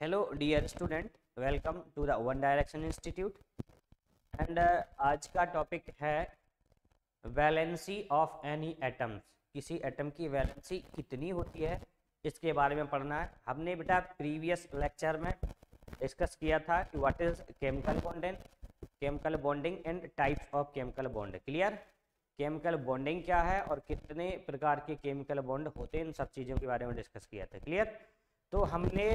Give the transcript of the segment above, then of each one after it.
Hello dear student, welcome to the One Direction institute. And आज का topic है valency of any atoms. किसी atom की valency कितनी होती है, इसके बारे में पढ़ना है। हमने बेटा प्रीवियस लेक्चर में डिस्कस किया था कि what is chemical bonding and types of chemical bond. Clear? Chemical bonding क्या है और कितने प्रकार के केमिकल बॉन्ड होते हैं, इन सब चीज़ों के बारे में डिस्कस किया था। क्लियर? तो हमने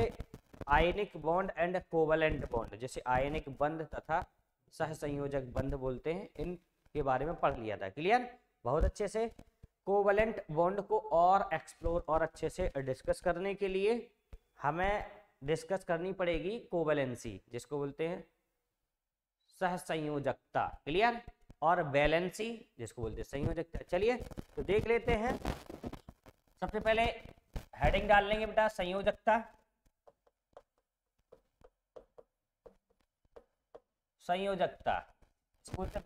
ionic bond and covalent bond, जैसे आयनिक बंध तथा सहसंयोजक बंध बोलते हैं, इनके बारे में पढ़ लिया था। क्लियर? बहुत अच्छे से। कोवलेंट बॉन्ड को और एक्सप्लोर और अच्छे से डिस्कस करने के लिए हमें डिस्कस करनी पड़ेगी कोवलेंसी, जिसको बोलते हैं सहसंयोजकता। क्लियर? और वैलेंसी, जिसको बोलते हैं संयोजकता। चलिए तो देख लेते हैं। सबसे पहले हेडिंग डाल लेंगे बेटा संयोजकता। संयोजकता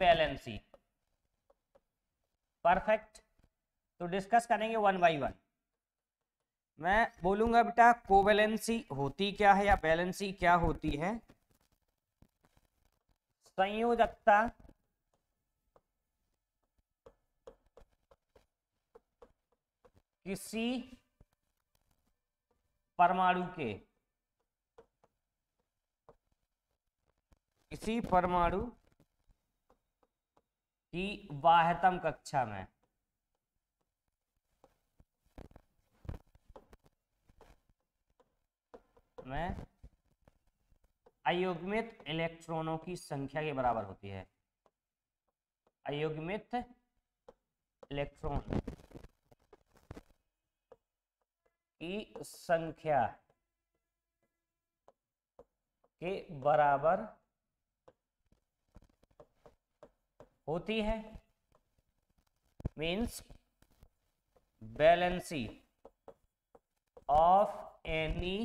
वैलेंसी। परफेक्ट। तो डिस्कस करेंगे वन बाय वन। मैं बोलूंगा बेटा कोवैलेंसी होती क्या है या वैलेंसी क्या होती है। संयोजकता किसी परमाणु की बाह्यतम कक्षा में अयुग्मित इलेक्ट्रॉनों की संख्या के बराबर होती है। अयुग्मित इलेक्ट्रॉन की संख्या के बराबर होती है। Means valency of any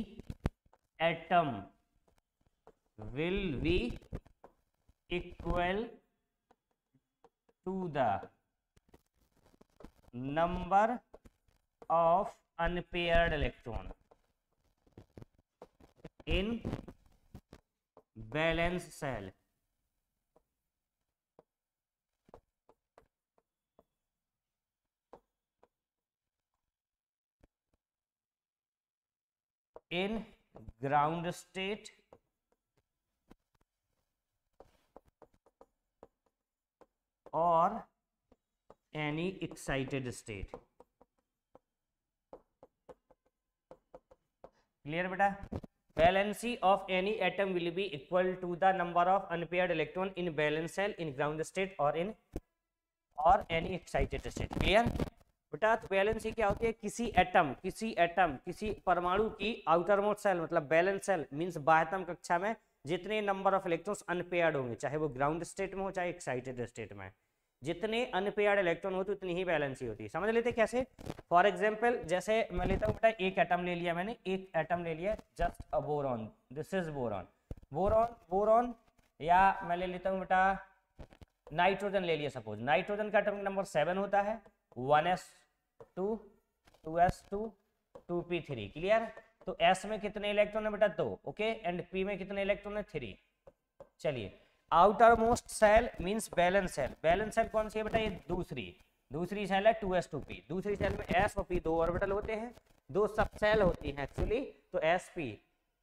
atom will be equal to the number of unpaired electron in valence cell. In ground state or any excited state. Clear बेटा? Valency of any atom will be equal to the number of unpaired electron in valence cell in ground state or any excited state. Clear? बेटा तो valency क्या होती है? किसी परमाणु की outer most shell मतलब वैलेंस सेल मींस बाह्यतम कक्षा में जितने नंबर ऑफ इलेक्ट्रॉन्स अनपेयर्ड होंगे, चाहे वो ग्राउंड स्टेट में हो चाहे एक्साइटेड स्टेट में, जितने अनपेयर्ड इलेक्ट्रॉन होते उतनी ही वैलेंसी होती है। समझ लेते कैसे? फॉर एग्जांपल जैसे मैं लेता हूँ बेटा एक एटम ले लिया मैंने, एक एटम ले लिया just a boron, this is boron. Boron या मैं ले लेता हूँ बेटा नाइट्रोजन ले लिया। सपोज नाइट्रोजन का एटॉमिक नंबर 7 होता है, 1s2 2s2 2p3। क्लियर? तो s में कितने इलेक्ट्रॉन है बेटा? 2। ओके, एंड p में कितने इलेक्ट्रॉन है? 3। चलिए outermost shell means valence shell. Valence shell कौन सी है बेटा? ये दूसरी सेल है 2s2p। दूसरी सेल में s और p दो ऑर्बिटल होते हैं, दो सब सेल होती हैं एक्चुअली। तो sp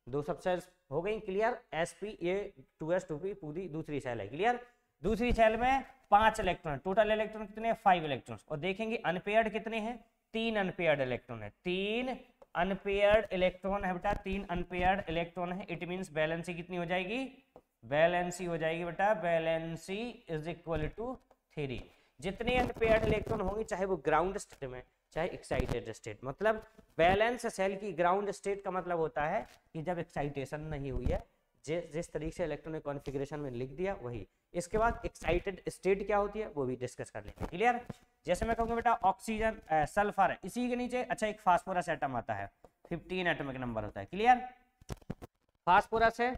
दो सब सेल्स हो गई। क्लियर? sp ये 2s2p पूरी दूसरी सेल है। क्लियर? दूसरी सेल में 5 इलेक्ट्रॉन, टोटल इलेक्ट्रॉन कितने हैं? 5 इलेक्ट्रॉन। और देखेंगे अनपेयर्ड कितने हैं? 3 अनपेयर्ड इलेक्ट्रॉन है। 3 अनपेयर्ड इलेक्ट्रॉन है बेटा, 3 अनपेयर्ड इलेक्ट्रॉन है। इट मींस बैलेंसी कितनी हो जाएगी? बैलेंसी हो जाएगी बेटा, बैलेंसी इज इक्वल टू 3। जितने अनपेयर्ड इलेक्ट्रॉन होंगे चाहे वो ग्राउंड स्टेट में चाहे एक्साइटेड स्टेट, मतलब बैलेंस सेल की ग्राउंड स्टेट का मतलब होता है कि जब एक्साइटेशन नहीं हुई है, जिस तरीके से इलेक्ट्रॉनिक कॉन्फ़िगरेशन में लिख दिया वही। इसके बाद एक्साइटेड स्टेट क्या होती है वो भी डिस्कस कर लेंगे। क्लियर? जैसे मैं कहूँगा बेटा ऑक्सीजन सल्फर है, इसी के नीचे अच्छा एक फास्फोरस एटम आता है, 15 एटॉमिक नंबर होता है। क्लियर? फास्फोरस है,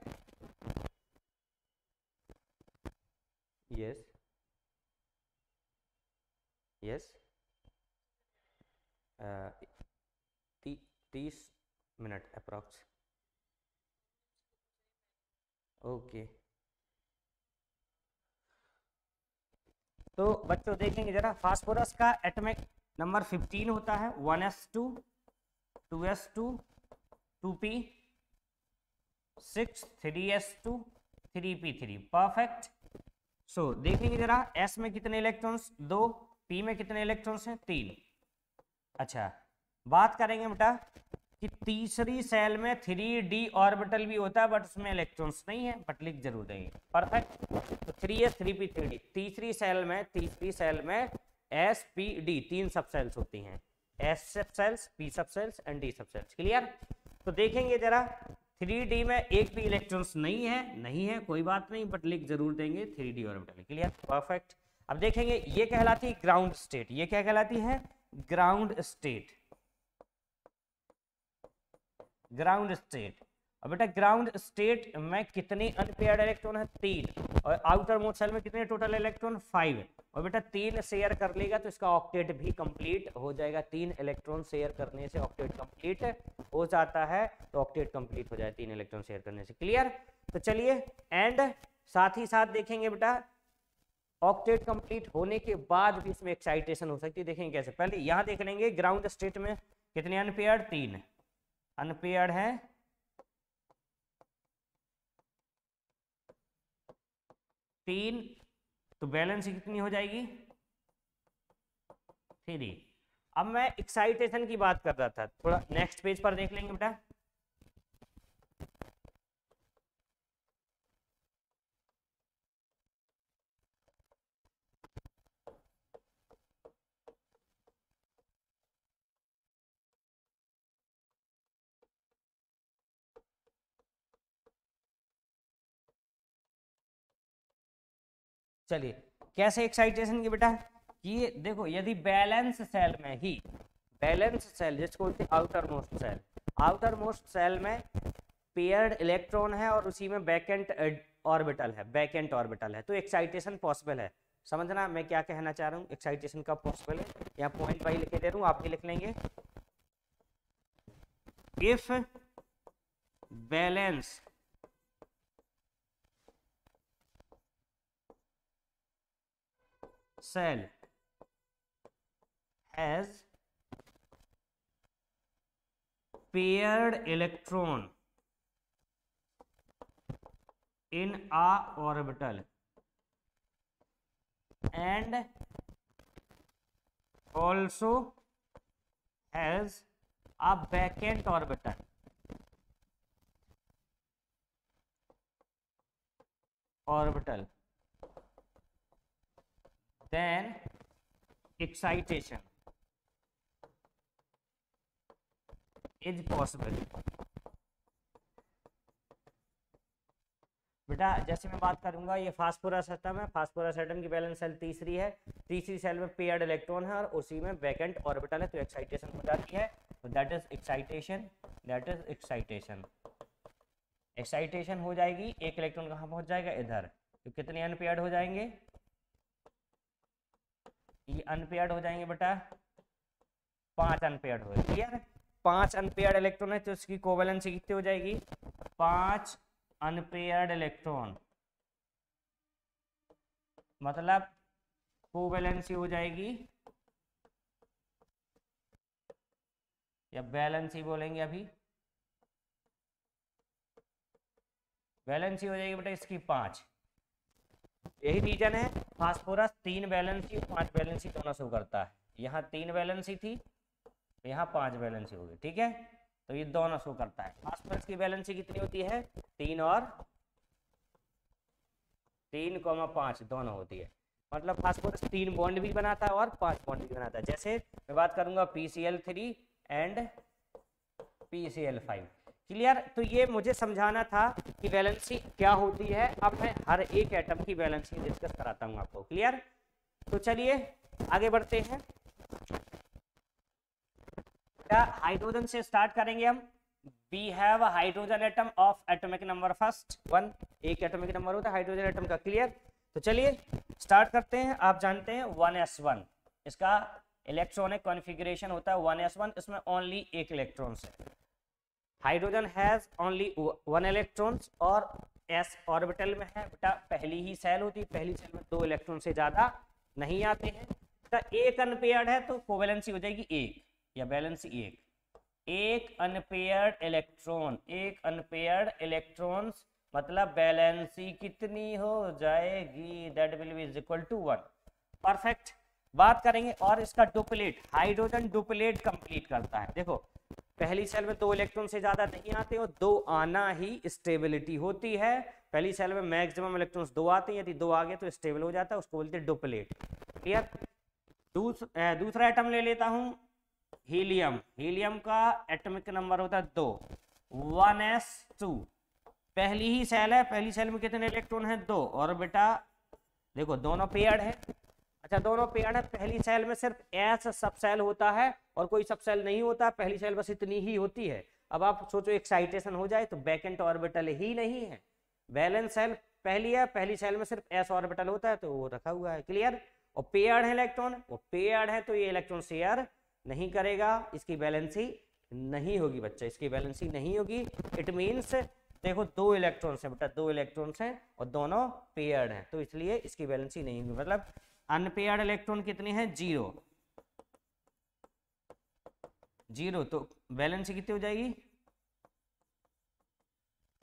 yes yes 30 minute approx. Okay, तो बच्चों देखेंगे जरा, फास्फोरस का एटॉमिक नंबर 15 होता है, 1s2, 2s2, 2p, 6, 3s2, 3p3, perfect. सो देखेंगे जरा, s में कितने इलेक्ट्रॉन्स, 2, p में कितने इलेक्ट्रॉन्स हैं, 3। अच्छा, बात करेंगे बेटा कि तीसरी सेल में 3d ऑर्बिटल भी होता है बट उसमें इलेक्ट्रॉन्स नहीं है, बट लिख जरूर देंगे, परफेक्ट। तो 3s 3p 3d, तीसरी सेल में s p d 3 सब सेल्स होती हैं, s सब सेल्स, p सब सेल्स एंड d सब सेल्स, क्लियर। तो देखेंगे जरा, 3d में एक भी इलेक्ट्रॉन्स नहीं है कोई बात नहीं, बट लिख जरूर देंगे 3d ऑर्बिटल, क्लियर, परफेक्ट। अब देखेंगे ये कहलाती है ग्राउंड स्टेट, ये क्या कहलाती है, ग्राउंड स्टेट, ग्राउंड स्टेट। और बेटा ग्राउंड स्टेट में कितने अनपेयर्ड इलेक्ट्रॉन है, 3, और आउटर मोस्ट सेल में कितने टोटल इलेक्ट्रॉन, 5। और बेटा 3 शेयर कर लेगा तो इसका ऑक्टेट भी कंप्लीट हो जाएगा, 3 इलेक्ट्रॉन शेयर करने से ऑक्टेट कंप्लीट हो जाता है, तो ऑक्टेट कंप्लीट हो जाए 3 इलेक्ट्रॉन शेयर करने से, क्लियर। तो चलिए, एंड साथ ही साथ देखेंगे बेटा, ऑक्टेट कंप्लीट होने के बाद भी इसमें एक्साइटेशन हो सकती है, देखेंगे कैसे। पहले यहां देख लेंगे ग्राउंड स्टेट में कितने अनपेयर्ड, 3 अनपेयर्ड है, 3, तो बैलेंस कितनी हो जाएगी, 3। अब मैं एक्साइटेशन की बात कर रहा था, थोड़ा नेक्स्ट पेज पर देख लेंगे बेटा। चलिए, कैसे एक्साइटेशन की बेटा, कि देखो यदि बैलेंस सेल में ही, बैलेंस सेल जिसको बोलते हैं outermost shell, outermost shell में पेयर्ड इलेक्ट्रॉन है और उसी में वैकेंट ऑर्बिटल है, वैकेंट ऑर्बिटल है, तो एक्साइटेशन पॉसिबल है। समझना मैं क्या कहना चाह रहा हूँ, एक्साइटेशन कब पॉसिबल है, यहाँ पॉइंट वाइज लिखे दे रहा हूँ, आप भी लिख लेंगे। If balance cell has paired electron in a orbital and also has a vacant orbital, then excitation is possible। बेटा जैसे मैं बात करूंगा, ये फास्फोरस एटम है, फास्फोरस एटम की वैलेंस सेल तीसरी है, तीसरी सेल में पेयर्ड इलेक्ट्रॉन है और उसी में वैकेंट ऑर्बिटल है, तो एक्साइटेशन हो जाती है, तो that is excitation, that is excitation. Excitation हो जाएगी, एक इलेक्ट्रॉन कहाँ पहुंच जाएगा, इधर, तो कितने अनपेयर्ड हो जाएंगे, ये अनपेयर्ड हो जाएंगे बेटा, 5 अनपेयर्ड हो जाएंगे, क्लियर। 5 अनपेयर्ड इलेक्ट्रॉन है तो इसकी कोवैलेंसी कितनी हो जाएगी, 5 अनपेयर्ड इलेक्ट्रॉन, मतलब कोवैलेंसी हो जाएगी, या बैलेंसी बोलेंगे अभी, बैलेंसी हो जाएगी बेटा इसकी 5। यही रीजन है फास्फोरस 3 बैलेंसी 5 बैलेंसी दोनों शो करता है, यहाँ 3 बैलेंसी थी, यहाँ 5 बैलेंसी होगी, ठीक है, तो ये दोनों शो करता है। फास्फोरस की बैलेंसी कितनी होती है, 3 और 3,5 दोनों होती है, मतलब फास्फोरस 3 बॉन्ड भी बनाता है और 5 बॉन्ड भी बनाता है। जैसे मैं बात करूंगा PCl3 एंड PCl5, क्लियर। तो ये मुझे समझाना था कि वैलेंसी क्या होती है, अब मैं हर एक एटम की वैलेंसी डिस्कस कराता हूं आपको, क्लियर। तो चलिए आगे बढ़ते हैं, हाइड्रोजन से स्टार्ट करेंगे हम। We have a hydrogen atom of atomic number first 1, एक एटॉमिक नंबर होता है हाइड्रोजन एटम का, क्लियर। तो चलिए स्टार्ट करते हैं। आप जानते हैं 1s1 इसका इलेक्ट्रॉनिक कॉन्फ़िगरेशन होता है 1s1, इसमें ओनली एक इलेक्ट्रॉन है, हाइड्रोजन हैज ओनली 1 इलेक्ट्रॉन्स और एस ऑर्बिटल में है बेटा, पहली ही सेल होती है, पहली सेल में 2 इलेक्ट्रॉन से ज्यादा नहीं आते हैं। तो एक अनपेयर्ड है तो कोवेलेंसी हो जाएगी 1 या बैलेंसी 1। एक अनपेयर्ड इलेक्ट्रॉन्स मतलब बैलेंसी कितनी हो जाएगी, that will be is equal to 1। Perfect. बात करेंगे और इसका डुप्लेट, हाइड्रोजन डुप्लेट कंप्लीट करता है। देखो पहली सेल में 2 इलेक्ट्रॉन से ज्यादा नहीं आते और 2 आना ही स्टेबिलिटी होती है। पहली सेल में मैक्सिमम इलेक्ट्रॉन्स 2 आते हैं, यदि 2 आ गए तो स्टेबल हो जाता है, उसको बोलते हैं डुप्लेट। क्लियर। दूसरा एटम ले लेता हूं, हीलियम। हीलियम का एटॉमिक नंबर होता है 2, 1s2। पहली ही सेल है, पहली सेल में कितने इलेक्ट्रॉन हैं, 2। और बेटा देखो दोनों पेयर्ड है। अच्छा दोनों पेयर्ड है, पहली सेल में सिर्फ एस सब सेल होता है और कोई सब सेल नहीं होता, पहली सेल बस इतनी ही होती है। अब आप सोचो एक्साइटेशन हो जाए तो वैकेंट ऑर्बिटल ही नहीं है, बैलेंस सेल पहली है, पहली सेल में सिर्फ एस ऑर्बिटल होता है तो वो रखा हुआ है। क्लियर। और पेयर्ड है इलेक्ट्रॉन, वो पेयर्ड है तो ये इलेक्ट्रॉन शेयर नहीं करेगा, इसकी बैलेंसी नहीं होगी बच्चा, इसकी बैलेंसी नहीं होगी। इट मीन्स देखो 2 इलेक्ट्रॉन्स है बेटा, 2 इलेक्ट्रॉन्स हैं और दोनों पेयर्ड हैं, तो इसलिए इसकी बैलेंसी नहीं होगी। मतलब अनपेयर्ड इलेक्ट्रॉन कितने हैं, 0। 0 तो बैलेंसी कितनी हो जाएगी,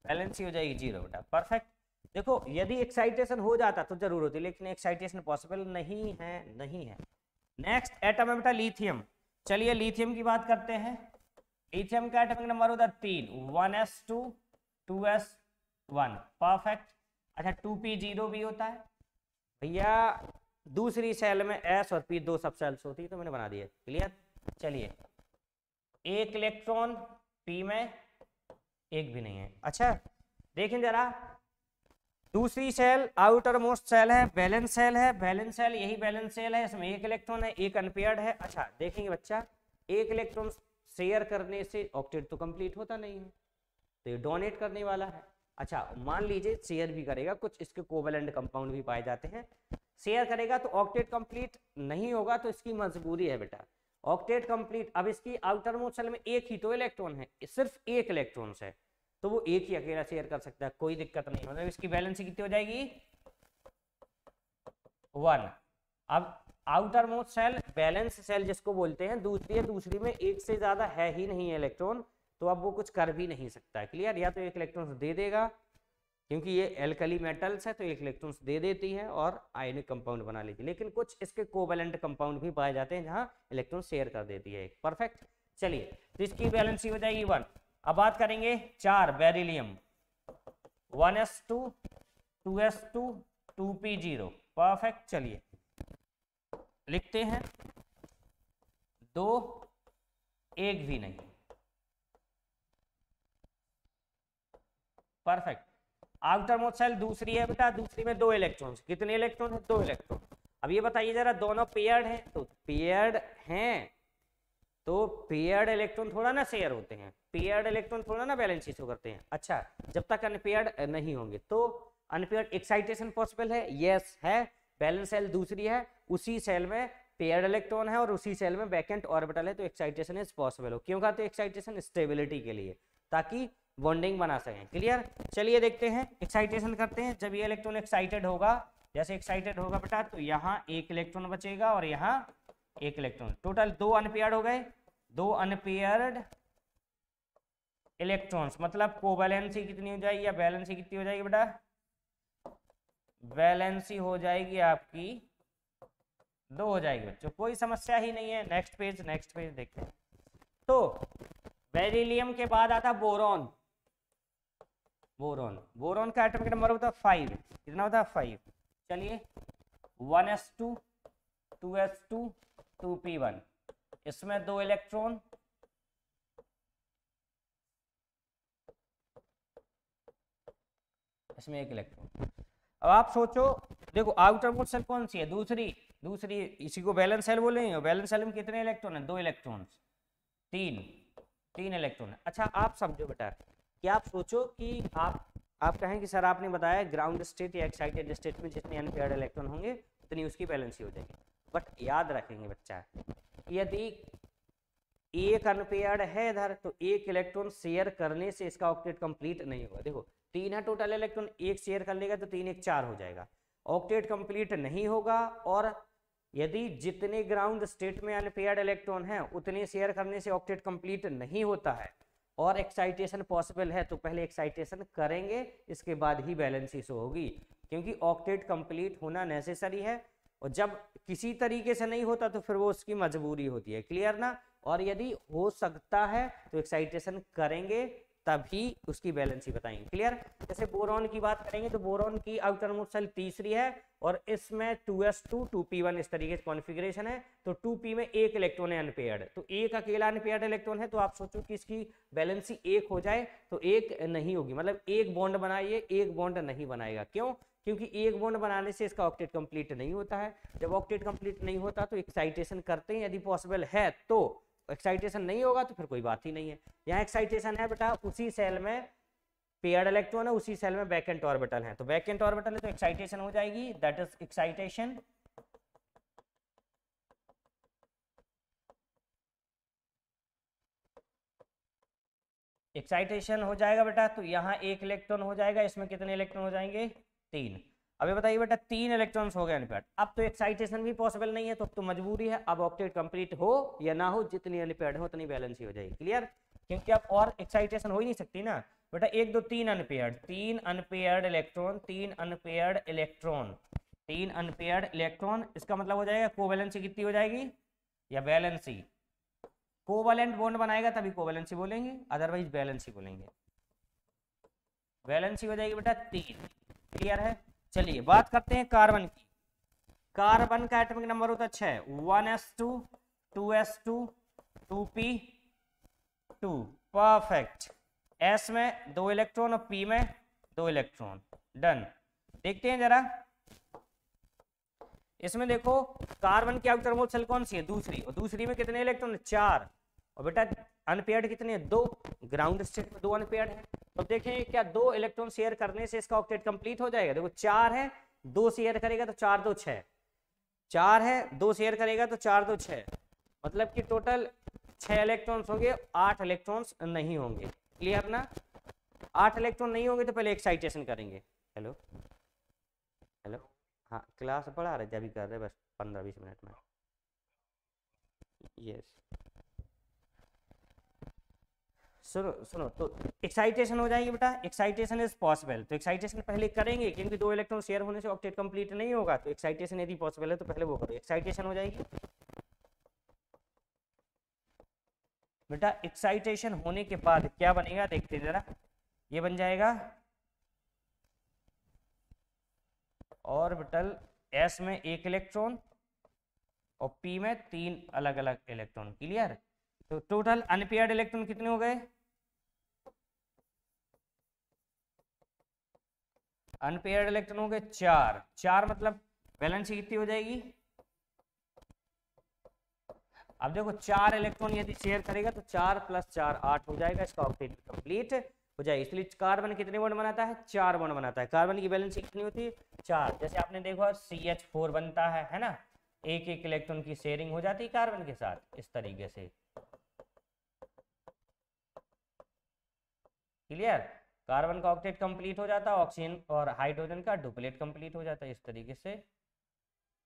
बैलेंसी हो जाएगी 0 बेटा। परफेक्ट। देखो यदि एक्साइटेशन हो जाता तो जरूर होती, लेकिन एक्साइटेशन पॉसिबल नहीं है, नहीं है। नेक्स्ट एटम है बेटा लिथियम। चलिए लिथियम की बात करते हैं। लिथियम का एटॉमिक नंबर होता है 3, 1s2 2s1। परफेक्ट। अच्छा 2p0 भी होता है भैया, दूसरी सेल में s और p 2 सब सेल्स होती है तो मैंने बना दिया। क्लियर। चलिए एक इलेक्ट्रॉन p में, एक भी नहीं है। अच्छा देखें जरा, दूसरी सेल आउटर मोस्ट सेल है, बैलेंस सेल है, बैलेंस सेल यही बैलेंस सेल है, इसमें एक इलेक्ट्रॉन है, एक अनपेयर्ड है। अच्छा देखेंगे बच्चा, एक इलेक्ट्रॉन शेयर करने से ऑक्टेट तो कंप्लीट होता नहीं है, तो ये डोनेट करने वाला है। अच्छा मान लीजिए शेयर भी करेगा, कुछ इसके कोवेलेंट कंपाउंड भी पाए जाते हैं, शेयर करेगा तो ऑक्टेट कंप्लीट नहीं होगा, तो इसकी मजबूरी है बेटा ऑक्टेट कंप्लीट। अब इसकी आउटर मोस्ट सेल में एक ही तो इलेक्ट्रॉन है, सिर्फ एक इलेक्ट्रॉन है, तो वो एक ही अकेला शेयर कर सकता है, कोई दिक्कत नहीं। मतलब इसकी बैलेंसी कितनी हो जाएगी, 1। अब outermost shell valence shell जिसको बोलते हैं, दूसरी है, दूसरी में एक से ज्यादा है ही नहीं है इलेक्ट्रॉन, तो अब वो कुछ कर भी नहीं सकता है। क्लियर। या तो एक इलेक्ट्रॉन दे देगा, क्योंकि ये एल्कली मेटल्स है तो एक इलेक्ट्रॉन दे देती है और आयनिक कंपाउंड बना लेती है, लेकिन कुछ इसके कोवेलेंट कंपाउंड भी पाए जाते हैं जहां इलेक्ट्रॉन शेयर कर देती है। परफेक्ट। चलिए तो इसकी बैलेंसी हो जाएगी 1। अब बात करेंगे 4 beryllium, 1s2 2s2 2p0। Perfect. चलिए लिखते हैं 2, 1 भी नहीं। परफेक्ट। आउटर मोस्ट सेल दूसरी है बेटा, दूसरी में 2 इलेक्ट्रॉन, कितने इलेक्ट्रॉन है, 2 इलेक्ट्रॉन। अब ये बताइए जरा, दोनों पेयर्ड हैं, तो पेयर्ड हैं तो पेयर्ड इलेक्ट्रॉन थोड़ा ना शेयर होते हैं, पेयर्ड इलेक्ट्रॉन थोड़ा ना बैलेंस शो करते हैं। अच्छा जब तक अनपेयर्ड नहीं होंगे तो अनपेयर्ड एक्साइटेशन पॉसिबल है, यस है। बैलेंस सेल दूसरी है, उसी सेल में पेयर्ड इलेक्ट्रॉन है और उसी सेल में वैकेंट ऑर्बिटल है, तो एक्साइटेशन इज पॉसिबल हो। क्यों कहते हैं एक्साइटेशन, स्टेबिलिटी के लिए, ताकि बॉन्डिंग बना सकें। क्लियर। चलिए देखते हैं, एक्साइटेशन करते हैं। जब ये इलेक्ट्रॉन एक्साइटेड होगा, जैसे एक्साइटेड होगा बेटा, तो यहाँ एक इलेक्ट्रॉन बचेगा और यहाँ एक इलेक्ट्रॉन, टोटल 2 अनपेयर्ड हो गए, 2 अनपेयर्ड इलेक्ट्रॉन्स। मतलब कोवैलेंसी कितनी हो जाएगी या बैलेंसी कितनी हो जाएगी बेटा, बैलेंसी हो जाएगी आपकी 2 हो जाएगी बच्चों, कोई समस्या ही नहीं है। नेक्स्ट पेज, नेक्स्ट पेज देखते हैं। तो बेरिलियम के बाद आता बोरॉन। बोरॉन, बोरॉन का एटॉमिक नंबर होता है 5। कितना होता है, 5। चलिए 1s2 2s2 2p1, इसमें 2 इलेक्ट्रॉन, इसमें 1 इलेक्ट्रॉन। अब आप सोचो, देखो आउटर मोस्ट सेल कौन सी है, दूसरी इसी को बैलेंस सेल बोलेंगे। बैलेंस सेल में कितने इलेक्ट्रॉन है, 2 इलेक्ट्रॉन, 3 इलेक्ट्रॉन। अच्छा आप समझो बेटा कि आप सोचो कि आप कहें कि सर आपने बताया ग्राउंड स्टेट या एक्साइटेड स्टेट में जितने अनपेयर्ड इलेक्ट्रॉन होंगे उतनी उसकी बैलेंसी हो जाएगी। बट याद रखेंगे बच्चा, यदि एक अनपेयर्ड है इधर तो एक इलेक्ट्रॉन शेयर करने से इसका ऑक्टेट कंप्लीट नहीं होगा। देखो 3 है टोटल इलेक्ट्रॉन, एक शेयर कर लेगा तो 3 1 4 हो जाएगा, ऑक्टेट कंप्लीट नहीं होगा। और यदि जितने ग्राउंड स्टेट में अनपेयर्ड इलेक्ट्रॉन हैं उतने शेयर करने से ऑक्टेट कंप्लीट नहीं होता है और एक्साइटेशन पॉसिबल है, तो पहले एक्साइटेशन करेंगे, इसके बाद ही बैलेंसी शो होगी, क्योंकि ऑक्टेट कंप्लीट होना नेसेसरी है। और जब किसी तरीके से नहीं होता तो फिर वो उसकी मजबूरी होती है, क्लियर ना। और यदि हो सकता है तो एक्साइटेशन करेंगे तभी उसकी बैलेंसी बताएंगे, क्लियर। जैसे बोरॉन की बात करेंगे तो बोरॉन की आउटर मोस्ट शेल तीसरी है और इसमें 2s2 2p1 इस तरीके से कॉन्फ़िगरेशन है। तो 2p में एक इलेक्ट्रॉन है अनपेयर्ड, तो एक अकेला अनपेयर्ड इलेक्ट्रॉन है, तो आप सोचो कि इसकी बैलेंसी 1 हो जाए तो 1 नहीं होगी, मतलब एक बॉन्ड बनाइए, एक बॉन्ड नहीं बनाएगा, क्यों? क्योंकि एक बॉन्ड बनाने से इसका ऑक्टेट कंप्लीट नहीं होता है। जब ऑक्टेट कंप्लीट नहीं होता तो एक्साइटेशन करते हैं, यदि पॉसिबल है तो। एक्साइटेशन नहीं होगा तो फिर कोई बात ही नहीं है। यहाँ एक्साइटेशन है बेटा, उसी सेल में पेयर्ड इलेक्ट्रॉन है, उसी सेल में वैकेंट ऑर्बिटल है, तो वैकेंट ऑर्बिटल है तो एक्साइटेशन हो जाएगी, दैट इज एक्साइटेशन। एक्साइटेशन हो जाएगा बेटा, तो यहाँ एक इलेक्ट्रॉन हो जाएगा, इसमें कितने इलेक्ट्रॉन हो जाएंगे? 3। अभी बताइए बेटा 3 इलेक्ट्रॉन्स हो गए अनपेयर्ड, अब तो एक्साइटेशन भी पॉसिबल नहीं है, तो अब तो मजबूरी है, अब ऑक्टेट कंप्लीट हो या ना हो, जितनी अनपेयर्ड हो उतनी बैलेंस ही हो जाएगी, क्लियर। क्योंकि अब और एक्साइटेशन हो ही नहीं सकती ना बेटा। 1 2 3 unpaired, 3 unpaired electron, 3 unpaired electron, 3 unpaired electron, इसका मतलब हो जाएगा कोवैलेंसी कितनी हो जाएगी या बैलेंसी। कोवैलेंट बॉन्ड बनाएगा तभी कोवैलेंसी बोलेंगे, अदरवाइज बैलेंसी बोलेंगे। बैलेंसी हो जाएगी बेटा 3, क्लियर है। चलिए बात करते हैं कार्बन की। कार्बन का एटॉमिक नंबर होता है 6, 1s2 2s2 2p2, perfect. s में 2 इलेक्ट्रॉन और p में 2 इलेक्ट्रॉन, डन। देखते हैं जरा, इसमें देखो कार्बन की आउटर मोस्ट शेल कौन सी है? दूसरी, और दूसरी में कितने इलेक्ट्रॉन? 4। और बेटा अनपेयर्ड कितने हैं? 2, ग्राउंड स्टेट में 2 अनपेयर्ड है। तो देखें क्या 2 इलेक्ट्रॉन शेयर करने से इसका ऑक्टेट कंप्लीट हो जाएगा? देखो 4 है, 2 शेयर करेगा तो 4 2 6, 4 है 2 शेयर करेगा तो 4 2 6, मतलब कि टोटल 6 इलेक्ट्रॉन्स होंगे, 8 इलेक्ट्रॉन्स नहीं होंगे, क्लियर ना। 8 इलेक्ट्रॉन नहीं होंगे तो पहले एक्साइटेशन करेंगे। हेलो हेलो, हाँ क्लास पढ़ा रहे थे, अभी कर रहे बस 15-20 मिनट में। यस सुनो सुनो, तो एक्साइटेशन हो जाएगी बेटा, एक्साइटेशन इज पॉसिबल, तो एक्साइटेशन पहले करेंगे क्योंकि 2 इलेक्ट्रॉन शेयर होने से ऑक्टेट कंप्लीट नहीं होगा, तो एक्साइटेशन यदि पॉसिबल है तो पहले वो करो, एक्साइटेशन हो जाएगी बेटा। एक्साइटेशन होने के बाद क्या बनेगा देखते हैं जरा, ये बन जाएगा ऑर्बिटल s में 1 इलेक्ट्रॉन और p में 3 अलग अलग इलेक्ट्रॉन, क्लियर। तो टोटल अनपेयर्ड इलेक्ट्रॉन कितने हो गए? अनपेयर्ड इलेक्ट्रॉन हो गए 4, 4 मतलब वैलेंसी कितनी हो जाएगी? अब देखो 4 इलेक्ट्रॉन यदि शेयर करेगा तो 4 + 4 8 हो जाएगा, इसका ऑक्टेट कंप्लीट हो जाएगी। इसलिए कार्बन कितने बॉन्ड बनाता है? 4 बॉन्ड बनाता है। कार्बन की वैलेंसी कितनी होती है? 4। जैसे आपने देखा CH4 बनता है ना, एक एक इलेक्ट्रॉन की शेयरिंग हो जाती है कार्बन के साथ, इस तरीके से, क्लियर। कार्बन का ऑक्टेट कंप्लीट हो जाता है, ऑक्सीजन और हाइड्रोजन का डुप्लेट कंप्लीट हो जाता है, इस तरीके से,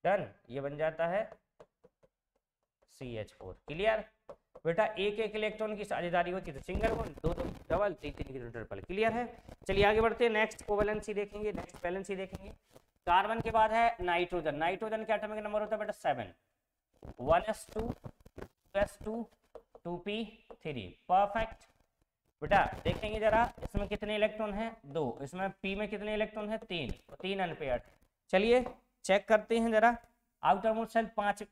डन। ये बन जाता है CH4, क्लियर बेटा। एक एक इलेक्ट्रॉन की साझेदारी होती है तो सिंगल बॉन्ड, 2 2 डबल, 3 3 की ट्रिपल, क्लियर है। चलिए आगे बढ़ते हैं, नेक्स्ट कोवैलेंसी देखेंगे, नेक्स्ट वैलेंसी देखेंगे। कार्बन के बाद है नाइट्रोजन। नाइट्रोजन का एटॉमिक नंबर होता है बेटा 7, 1s2 2s2 2p3, परफेक्ट बेटा। देखेंगे जरा इसमें कितने इलेक्ट्रॉन हैं? 2। इसमें p में कितने इलेक्ट्रॉन हैं? 3, और 3 अनपेयर्ड। चलिए चेक करते हैं जरा, आउटर मोस्ट शेल 5,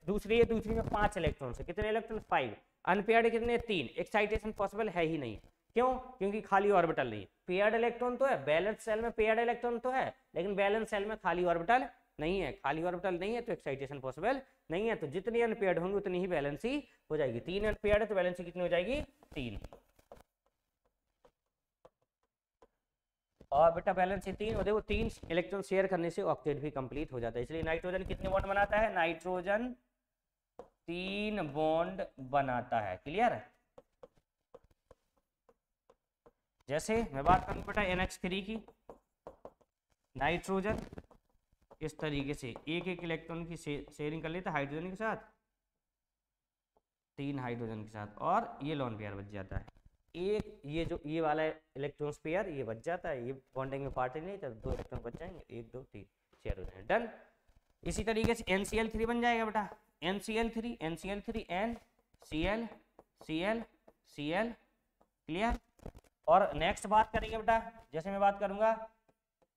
दूसरी है, दूसरी में 5 इलेक्ट्रॉन से कितने इलेक्ट्रॉन? 5। अनपेयर्ड कितने? 3। एक्साइटेशन पॉसिबल है ही नहीं, क्यों? क्योंकि खाली ऑर्बिटल नहीं है। पेयर्ड इलेक्ट्रॉन तो है, बैलेंस सेल में पेयर्ड इलेक्ट्रॉन तो है, लेकिन बैलेंस सेल में खाली ऑर्बिटल नहीं है, खाली ऑर्बिटल नहीं है तो एक्साइटेशन पॉसिबल नहीं है। तो जितनी अनपेयर्ड होंगे उतनी ही बैलेंसी हो जाएगी। 3 अनपेयर्ड है तो बैलेंसी कितनी हो जाएगी? 3। और बेटा बैलेंसी 3, और देखो 3 इलेक्ट्रॉन शेयर करने से ऑक्टेट भी कंप्लीट हो जाता है। इसलिए नाइट्रोजन कितने बॉन्ड बनाता है? नाइट्रोजन 3 बॉन्ड बनाता है, क्लियर है। जैसे मैं बात करूँ बेटा NH3 की, नाइट्रोजन इस तरीके से एक एक इलेक्ट्रॉन की शेयरिंग कर लेता है हाइड्रोजन के साथ, 3 हाइड्रोजन के साथ, और ये लोन पेयर बच जाता है। एक ये जो ये वाला इलेक्ट्रॉन पेयर ये बच जाता है, ये बॉन्डिंग में पार्ट नहीं, तो 2 इलेक्ट्रॉन बच जाएंगे, 1 2 3 शेयर हो जाएंगे, डन। इसी तरीके से NCl3 बन जाएगा बेटा, NCl3 NCl3 NCl Cl, clear. और नेक्स्ट बात करेंगे बेटा, जैसे मैं बात करूंगा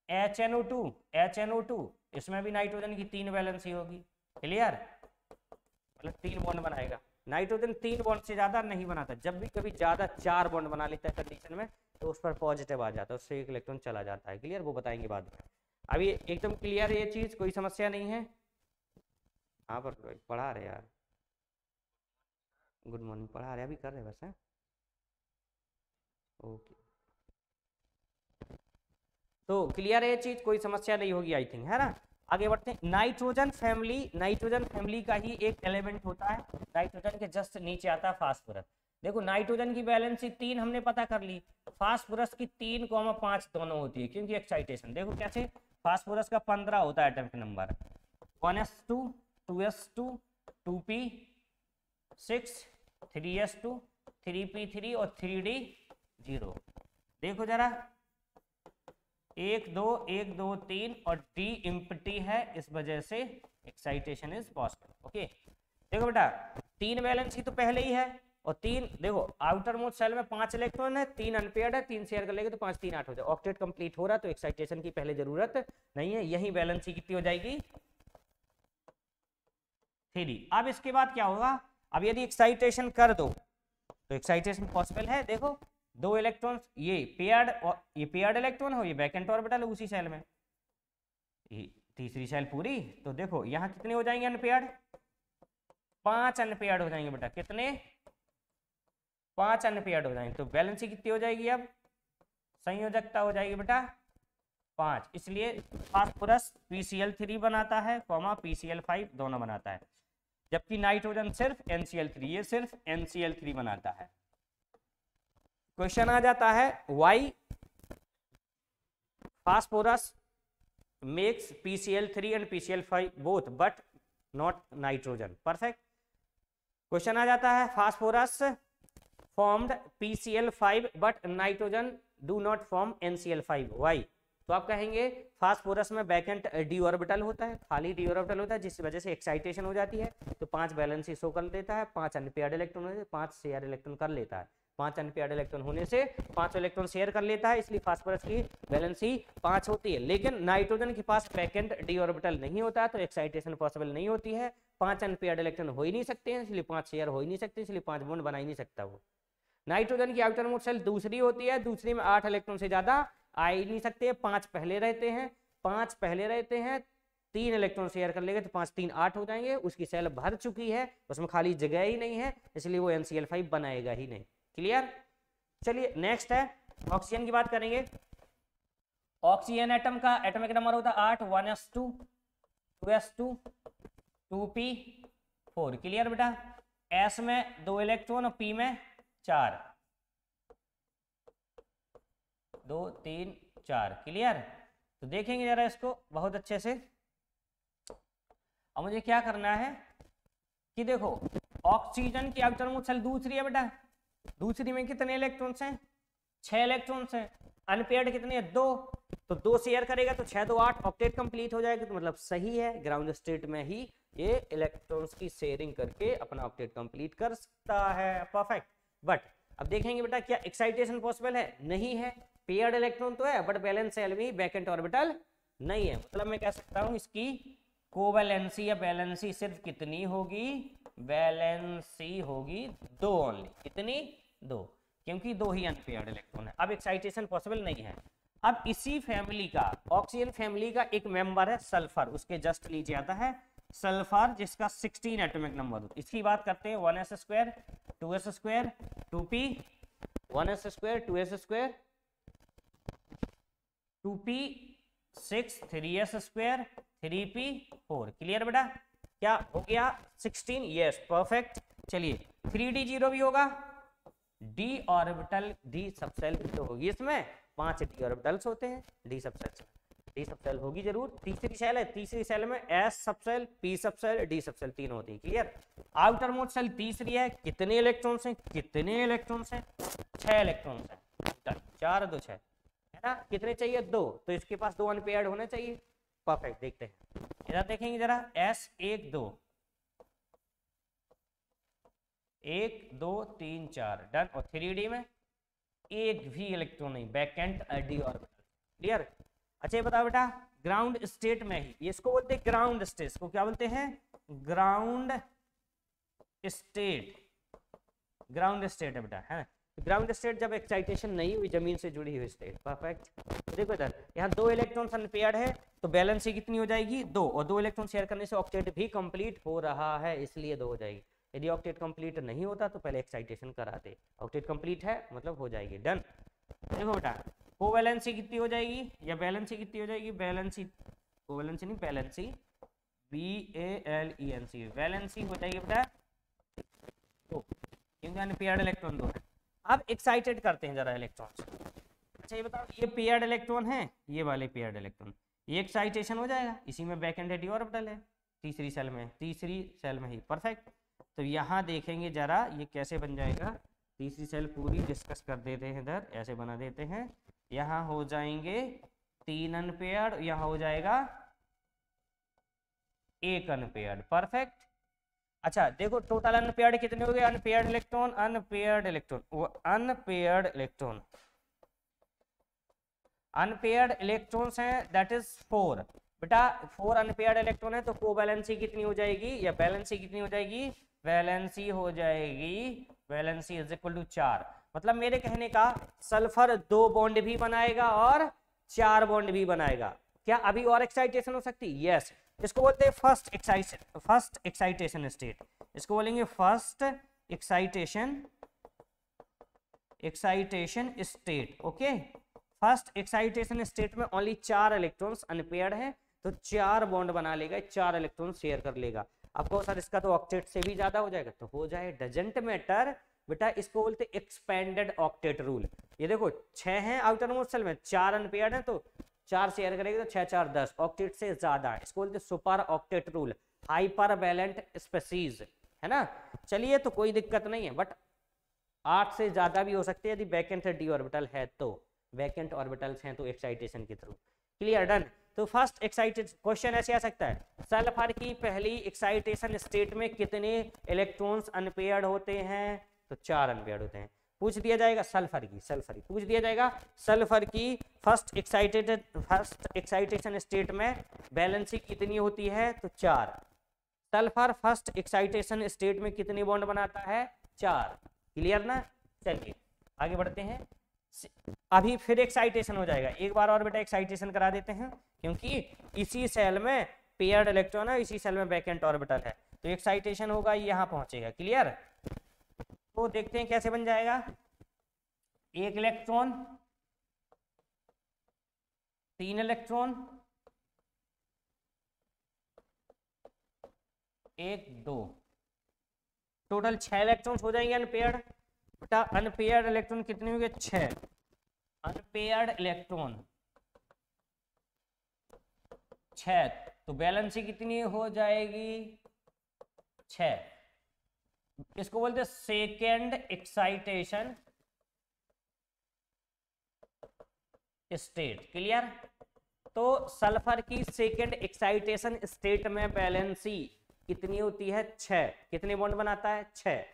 HNO2, इसमें भी नाइट्रोजन की 3 वैलेंसी होगी, क्लियर, मतलब 3 बॉन्ड बनाएगा। नाइट्रोजन 3 बॉन्ड से ज्यादा नहीं बनाता, जब भी कभी ज्यादा 4 बॉन्ड बना लेता है कंडीशन में तो उस पर पॉजिटिव आ जाता है, उससे एक इलेक्ट्रॉन चला जाता है, क्लियर, वो बताएंगे बाद में। अभी एकदम क्लियर है ये चीज, कोई समस्या नहीं है। हाँ पर पढ़ा रहे यार, गुड मॉर्निंग पढ़ा रहे, अभी कर रहे बस है, ओके। तो क्लियर है ये चीज, कोई समस्या नहीं होगी आई थिंक, है ना। आगे बढ़ते हैं। नाइट्रोजन फैमिली का ही एक एलिमेंट होता है, नाइट्रोजन के जस्ट नीचे आता है फास्फोरस। देखो नाइट्रोजन की वैलेंसी 3 हमने पता कर ली, फास्फोरस की 3,5 दोनों होती है, क्योंकि एक्साइटेशन देखो कैसे, फास्फोरस का 15 होता है atomic number, 1s2 2s2 2p6 3s2 3p3 और 3d0। देखो जरा 1 2 1 2 3 और डी एम्प्टी है, इस वजह से एक्साइटेशन इज पॉसिबल, ओके। देखो बेटा 3 वैलेंसी तो पहले ही है, और 3 देखो आउटर मोस्ट सेल में 5 इलेक्ट्रॉन है, 3 अनपेयर्ड है, 3 शेयर कर लेंगे तो 5 3 8 हो जाए, ऑक्टेट कंप्लीट हो रहा, तो एक्साइटेशन की पहले जरूरत नहीं है, यही वैलेंसी कितनी हो जाएगी 3। अब इसके बाद क्या होगा, अब यदि एक्साइटेशन कर दो तो एक्साइटेशन पॉसिबल है। देखो 2 इलेक्ट्रॉन, ये पेयर्ड इलेक्ट्रॉन हो, ये वैकेंट ऑर्बिटल है उसी सेल में, ये तीसरी सेल पूरी, तो देखो यहाँ कितने हो जाएंगे अनपेयर्ड, 5 अनपेयर्ड हो जाएंगे बेटा, कितने 5 अनपेयर्ड हो जाएंगे, तो वैलेंसी कितनी हो जाएगी, अब संयोजकता हो जाएगी बेटा 5, इसलिए फास्फोरस PCl3 बनाता है, PCl5 दोनों बनाता है, जबकि नाइट्रोजन सिर्फ NCl3, ये सिर्फ NCl3 बनाता है। क्वेश्चन आ जाता है why phosphorus makes PCl3 and PCl5 both but not nitrogen, perfect. Question आ जाता है phosphorus formed PCl5 but nitrogen do not form NCl5, why. तो आप कहेंगे फास्फोरस में वैकेंट डी ऑर्बिटल होता है, खाली डी ऑर्बिटल होता है, जिस वजह से एक्साइटेशन हो जाती है, तो 5 वैलेंसी शो कर देता है, 5 अनपेयर्ड इलेक्ट्रॉन होने से 5 शेयर इलेक्ट्रॉन कर लेता है, 5 अनपेयर्ड इलेक्ट्रॉन होने से 5 इलेक्ट्रॉन शेयर कर लेता है, इसलिए फास्फोरस की वैलेंसी 5 होती है। लेकिन नाइट्रोजन के पास वैकेंट डी ऑर्बिटल नहीं होता, तो एक्साइटेशन पॉसिबल नहीं होती है, 5 अनपेयर्ड इलेक्ट्रॉन हो ही नहीं सकते हैं, इसलिए 5 शेयर हो ही नहीं सकते, इसलिए 5 बॉन्ड बना ही नहीं सकता वो। नाइट्रोजन की आउटर मोस्ट शेल दूसरी होती है, दूसरी में 8 इलेक्ट्रॉन से ज्यादा आ ही नहीं सकते, 5 पहले रहते हैं, 5 पहले रहते हैं, 3 इलेक्ट्रॉन शेयर कर लेंगे तो 5 3 8 हो जाएंगे, उसकी सेल भर चुकी है, उसमें खाली जगह ही नहीं है, इसलिए वो NCl5 बनाएगा ही नहीं, क्लियर। चलिए नेक्स्ट है ऑक्सीजन की बात करेंगे। ऑक्सीजन एटम का एटॉमिक नंबर होता है 8, 1s2 2s2 2p4, क्लियर बेटा। S में 2 इलेक्ट्रॉन और P में 4, 2 3 4, क्लियर। तो देखेंगे जरा इसको बहुत अच्छे से। अब मुझे क्या करना है कि देखो ऑक्सीजन की आउटर मोस्ट शेल दूसरी है बेटा, दूसरी में कितने इलेक्ट्रॉन्स हैं, 6 इलेक्ट्रॉन्स हैं, अनपेयर्ड कितने हैं 2, तो 2 शेयर करेगा तो 6 2 8, ऑक्टेट कंप्लीट हो जाएगा, तो मतलब सही है, ग्राउंड स्टेट में ही ये इलेक्ट्रॉन्स की शेयरिंग करके अपना ऑक्टेट कंप्लीट कर सकता है, परफेक्ट। बट अब देखेंगे बेटा क्या एक्साइटेशन पॉसिबल है, नहीं है, पेयर्ड इलेक्ट्रॉन तो है बट वैलेंस शेल में वैकेंट ऑर्बिटल नहीं है, मतलब मैं कह सकता हूं इसकी कोवैलेंसी या वैलेंसी सिर्फ कितनी होगी, वैलेंसी होगी 2 ओनली, कितनी 2, क्योंकि 2 ही अनपेयर्ड इलेक्ट्रॉन है। अब एक्साइटेशन पॉसिबल नहीं है। अब इसी फैमिली का, ऑक्सीजन फैमिली का एक मेंबर है सल्फर, उसके जस्ट नीचे आता है सल्फर जिसका 16 एटॉमिक नंबर होता है। इसकी बात करते हैं 1s² 2s² 2p 1s² 2s² 2p 6 3s² 3p4, clear बेटा। क्या हो गया 16, यस परफेक्ट। चलिए 3d0 भी होगा, डी ऑर्बिटल, डी सबसेल तो होगी इसमें, 5 डी ऑर्बिटल्स होते हैं डी सबसेल, डी सबसेल होगी जरूर। तीसरी सेल है, तीसरी सेल में S subshell, P subshell, D subshell तीन होती है। क्लियर। आउटर मोस्ट सेल तीसरी है, कितने इलेक्ट्रॉन्स हैं, कितने इलेक्ट्रॉन्स हैं, 6 इलेक्ट्रॉन्स हैं, 4 2 6 है ना। कितने चाहिए, 2, तो इसके पास 2 अनपेयर्ड होने चाहिए। परफेक्ट। देखते हैं इधर, देखेंगे जरा, एस 1 2 1 2 3 4 डन। और 3D में एक भी इलेक्ट्रॉन नहीं, वैकेंट डी ऑर्बिटल। क्लियर। अच्छा ये बताओ बेटा, ग्राउंड स्टेट में ही, इसको बोलते हैं ग्राउंड स्टेट, इसको क्या बोलते हैं, ग्राउंड स्टेट, ग्राउंड स्टेट है बेटा, है। ग्राउंड स्टेट जब एक्साइटेशन नहीं हुई, जमीन से जुड़ी हुई स्टेट। परफेक्ट। देखो इधर, यहाँ 2 इलेक्ट्रॉन अनपेयर्ड है, तो बैलेंसी कितनी हो जाएगी, 2, और 2 इलेक्ट्रॉन शेयर करने से ऑक्टेट भी कंप्लीट हो रहा है, इसलिए 2 हो जाएगी। यदि ऑक्टेट कंप्लीट नहीं होता तो पहले एक्साइटेशन कराते, ऑक्टेट कंप्लीट है मतलब हो जाएगी। डन। देखो बेटा, कोवैलेंसी कितनी हो जाएगी, या बैलेंसी कितनी हो जाएगी, बैलेंसी, कोवैलेंसी नहीं बैलेंसी, BALENC, वैलेंसी हो जाएगी बेटा 2, क्योंकि अनपेयर्ड इलेक्ट्रॉन 2 है। अब एक्साइटेड करते हैं जरा इलेक्ट्रॉन्स। अच्छा ये बताओ, ये पेयर्ड इलेक्ट्रॉन है, ये वाले पेयर्ड इलेक्ट्रॉन, ये एक्साइटेशन हो जाएगा, इसी में बैक एंड डी ऑर्बिटल है, तीसरी सेल में ही। परफेक्ट। तो यहाँ देखेंगे जरा ये कैसे बन जाएगा, तीसरी सेल पूरी डिस्कस कर देते हैं इधर, ऐसे बना देते हैं। यहाँ हो जाएंगे 3 अनपेयर्ड, यहाँ हो जाएगा 1 अनपेयर्ड। परफेक्ट। अच्छा देखो, टोटल अनपेयर्ड कितने हो गए, अनपेयर्ड इलेक्ट्रॉन, अनपेयर्ड इलेक्ट्रॉन, वो अनपेयर्ड इलेक्ट्रॉन, अनपेयर्ड इलेक्ट्रॉन्स हैं, दैट इज 4 बेटा। 4 अनपेयर्ड इलेक्ट्रॉन है, तो कोवैलेंसी कितनी हो जाएगी, या बैलेंसी कितनी हो जाएगी, वैलेंसी हो जाएगी, वैलेंसी इज इक्वल टू 4। मतलब मेरे कहने का, सल्फर 2 बॉन्ड भी बनाएगा और 4 बॉन्ड भी बनाएगा। क्या अभी और एक्साइटेशन हो सकती है, यस। इसको बोलते हैं फर्स्ट एक्साइटेशन स्टेट, इसको बोलेंगे first excitation state. Okay, first excitation state में ओनली 4 इलेक्ट्रॉन्स अनपेयर्ड है, तो 4 बॉन्ड बना लेगा, 4 इलेक्ट्रॉन शेयर कर लेगा। आपको सर इसका तो ऑक्टेट से भी ज्यादा हो जाएगा, तो हो जाए, डजंट मैटर बेटा। इसको बोलते एक्सपेंडेड ऑक्टेट रूल। ये देखो 6 हैं आउटर मोस्ट सेल में, 4 अनपेयर्ड हैं, तो 4 शेयर करेंगे तो 6 4 10, ऑक्टेट से ज्यादा, इसको बोलते super octet rule, hypervalent species, है ना। चलिए तो कोई दिक्कत नहीं है, बट 8 से ज्यादा भी हो सकते हैं यदि वैकेंट डी ऑर्बिटल है, तो वैकेंट ऑर्बिटल्स हैं तो एक्साइटेशन के थ्रू। क्लियर। डन। तो फर्स्ट एक्साइटेड क्वेश्चन ऐसे आ सकता है, सल्फर की पहली एक्साइटेशन स्टेट में कितने इलेक्ट्रॉन्स अनपेयर्ड होते हैं, तो 4 अनपेयर्ड होते हैं। पूछ दिया जाएगा सल्फर की पूछ दिया जाएगा, सल्फर की फर्स्ट एक्साइटेशन स्टेट में बैलेंसी कितनी होती है, तो 4। सल्फर फर्स्ट एक्साइटेशन स्टेट में कितने बॉन्ड बनाता है, 4। क्लियर ना। चलिए आगे बढ़ते हैं। अभी फिर एक्साइटेशन हो जाएगा, एक बार और बेटा एक्साइटेशन करा देते हैं, क्योंकि इसी सेल में पेयर्ड इलेक्ट्रॉन है, इसी सेल में वैकेंट ऑर्बिटल है, तो एक्साइटेशन होगा यहाँ पहुंचेगा। क्लियर। तो देखते हैं कैसे बन जाएगा, 1 इलेक्ट्रॉन, 3 इलेक्ट्रॉन, 1 2, टोटल 6 इलेक्ट्रॉन्स हो जाएंगे अनपेयर्ड। बेटा अनपेयर्ड इलेक्ट्रॉन कितने होंगे, 6 अनपेयर्ड इलेक्ट्रॉन, 6, तो बैलेंसी कितनी हो जाएगी, 6। इसको बोलते हैं सेकेंड एक्साइटेशन स्टेट। क्लियर। तो सल्फर की सेकेंड एक्साइटेशन स्टेट में बैलेंसी कितनी होती है, 6। कितने बॉन्ड बनाता है, 6।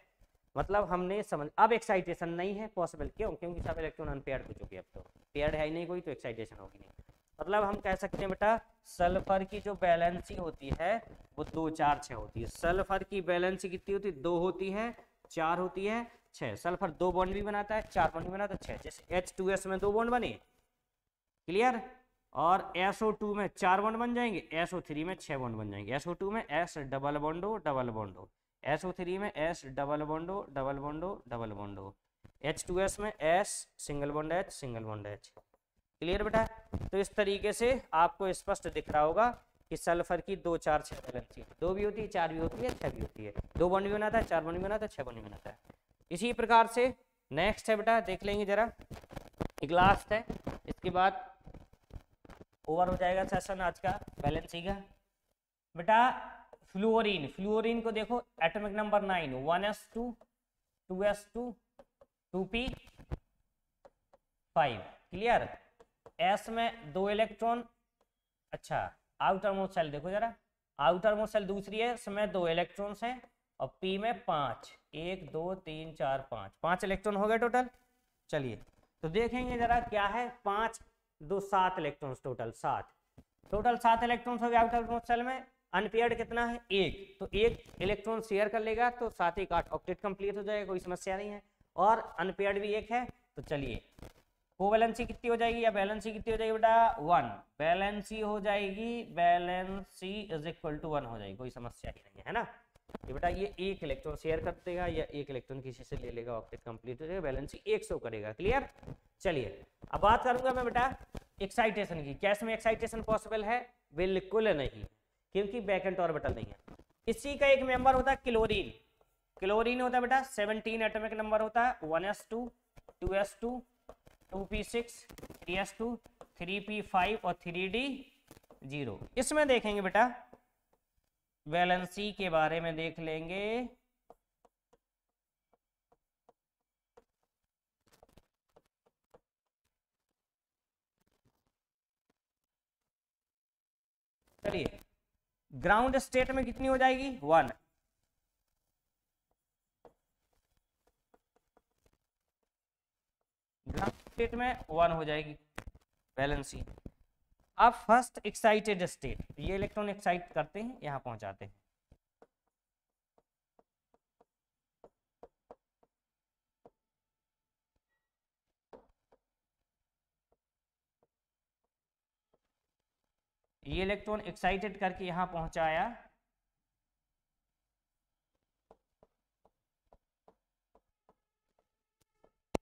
मतलब हमने समझ, अब एक्साइटेशन नहीं है पॉसिबल, क्यों, क्योंकि सब इलेक्ट्रॉन अनपेयर्ड हो चुके हैं, अब तो पेयर्ड है ही नहीं कोई, तो एक्साइटेशन होगी नहीं। मतलब हम कह सकते हैं बेटा, सल्फर की जो बैलेंसी होती है वो 2 4 6 होती है। सल्फर की बैलेंसी कितनी होती है, 2 होती है, 4 होती है, 6। सल्फर 2 बॉन्ड भी बनाता है, 4 बॉन्ड भी बनाता है, 6। जैसे H2S में 2 बॉन्ड बने। क्लियर। और SO2 में 4 बॉन्ड बन जाएंगे, SO3 में 6 बॉन्ड बन जाएंगे। SO2 में S डबल बॉन्डो डबल बॉन्डो, SO3 में S डबल बॉन्डो डबल बॉन्डो डबल बॉन्डो, H2S में S single bond H single bond H। Clear बेटा। तो इस तरीके से आपको स्पष्ट दिख रहा होगा कि सल्फर की 2 4 6 बैलेंसी, 2 भी होती है, 4 भी होती है, 6 भी होती है। 2 बॉन्ड भी बनाता है, 4 बॉन्ड भी बनाता है, 6 बॉन्ड भी बनाता है। इसी प्रकार से नेक्स्ट है बेटा, देख लेंगे जरा, एक लास्ट है, इसके बाद ओवर हो जाएगा सेशन आज का वैलेंसी का। बेटा फ्लोरीन, फ्लोरीन को देखो, atomic number 9, 1s2 2s2 2p5, clear. S में 2 इलेक्ट्रॉन, अच्छा आउटर मोस्ट सेल देखो जरा, आउटर मोस्ट सेल दूसरी है, इसमें 2 इलेक्ट्रॉन्स हैं, और पी में 5, 1 2 3 4 5 इलेक्ट्रॉन हो गए टोटल। चलिए तो देखेंगे जरा क्या है, 5 2 7 इलेक्ट्रॉन्स, टोटल 7 इलेक्ट्रॉन्स हो गए आउटर मोस्ट सेल में। अनपेयर्ड कितना है, 1, तो 1 इलेक्ट्रॉन शेयर कर लेगा तो 7 1 8 ऑक्टेट कंप्लीट हो जाएगा, कोई समस्या नहीं है। और अनपेयर्ड भी 1 है, तो चलिए कोवैलेंसी कितनी हो जाएगी या बैलेंसी कितनी हो जाएगी बेटा, 1, बैलेंसी हो जाएगी, बैलेंसी इज इक्वल टू 1 हो जाएगी, कोई समस्या ही नहीं है ना। ये बेटा ये 1 इलेक्ट्रॉन शेयर कर देगा या 1 इलेक्ट्रॉन किसी से ले लेगा, ऑक्टेट कंप्लीट हो जाएगा, बैलेंसी 100 करेगा, क्लियर। चलिए अब बात करूंगा मैं बेटा एक्साइटेशन की। क्या इसमें एक्साइटेशन पॉसिबल है, बिल्कुल नहीं, क्योंकि वैकेंट ऑर्बिटल नहीं है। इसी का एक मेंबर होता है क्लोरीन, क्लोरीन होता है बेटा 17 एटॉमिक नंबर होता है, 1s2 2s2 2p6 3s2 3p5 और 3d0। इसमें देखेंगे बेटा वैलेंसी के बारे में देख लेंगे। चलिए ग्राउंड स्टेट में कितनी हो जाएगी, 1, ग्राउंड स्टेट में 1 हो जाएगी वैलेंसी। अब फर्स्ट एक्साइटेड स्टेट, ये इलेक्ट्रॉन एक्साइट करते हैं, यहां पहुंचाते हैं, ये इलेक्ट्रॉन एक्साइटेड करके यहां पहुंचाया,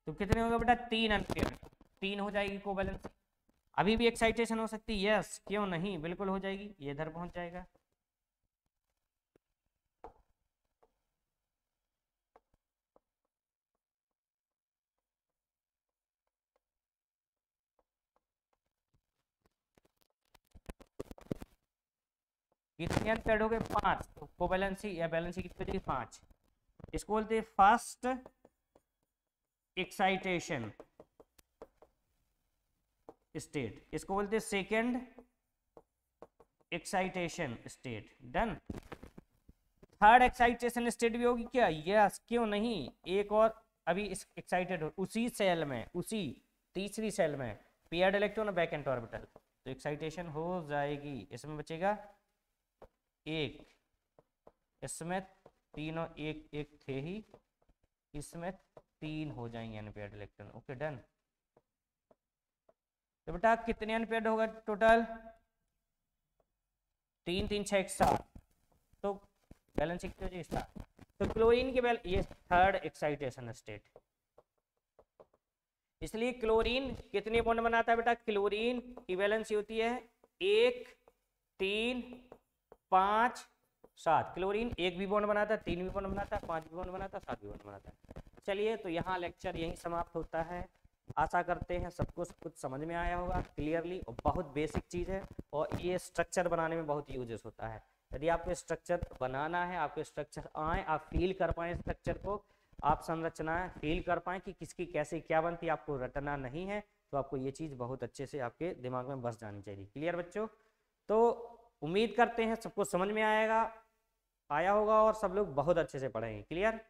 तो कितने होंगे बेटा, 3 एम्पीयर, 3 हो जाएगी कोवैलेंसी। अभी भी एक्साइटेशन हो सकती है, यस क्यों नहीं, बिल्कुल हो जाएगी, ये इधर पहुंच जाएगा। कितने एम्पीयर हो गए, 5, तो कोवैलेंसी या बैलेंसी कितनी हो जाएगी, 5। इसको बोलते हैं फर्स्ट एक्साइटेशन स्टेट, इसको बोलते हैं second excitation state, done. Third excitation state भी होगी क्या, यस क्यों नहीं, एक और अभी एक्साइटेड हो उसी सेल में, उसी तीसरी सेल में, पेयर्ड इलेक्ट्रॉन वैकेंट ऑर्बिटल, तो एक्साइटेशन हो जाएगी। इसमें बचेगा 1, इसमें 3 और 1 1 थे ही, इसमें 3 हो जाएंगे अनपेयर्ड इलेक्ट्रॉन, ओके डन। तो बेटा कितने अनपेयर्ड होगा टोटल, 3 3 6 7, तो बैलेंस कितनी हो जाएगी, 7। तो क्लोरीन के ये थर्ड एक्साइटेशन स्टेट, इसलिए क्लोरीन कितने बॉन्ड बनाता है बेटा, क्लोरीन की वैलेंसी होती है 1 3 5 7। क्लोरीन 1 भी बॉन्ड बनाता है, 3 भी बॉन्ड बनाता है, 5 भी बॉन्ड बनाता है, 7 भी बॉन्ड बनाता है। चलिए तो यहाँ लेक्चर यहीं समाप्त होता है। आशा करते हैं सबको सब कुछ समझ में आया होगा क्लियरली, और बहुत बेसिक चीज़ है, और ये स्ट्रक्चर बनाने में बहुत यूजेस होता है। यदि आपको स्ट्रक्चर बनाना है, आपके स्ट्रक्चर आए, आप फील कर पाए स्ट्रक्चर को, आप संरचना फील कर पाए कि किसकी कैसे क्या बनती है, आपको रटना नहीं है, तो आपको ये चीज़ बहुत अच्छे से आपके दिमाग में बस जानी चाहिए। क्लियर बच्चों, तो उम्मीद करते हैं सबको समझ में आया होगा, और सब लोग बहुत अच्छे से पढ़ेंगे। क्लियर।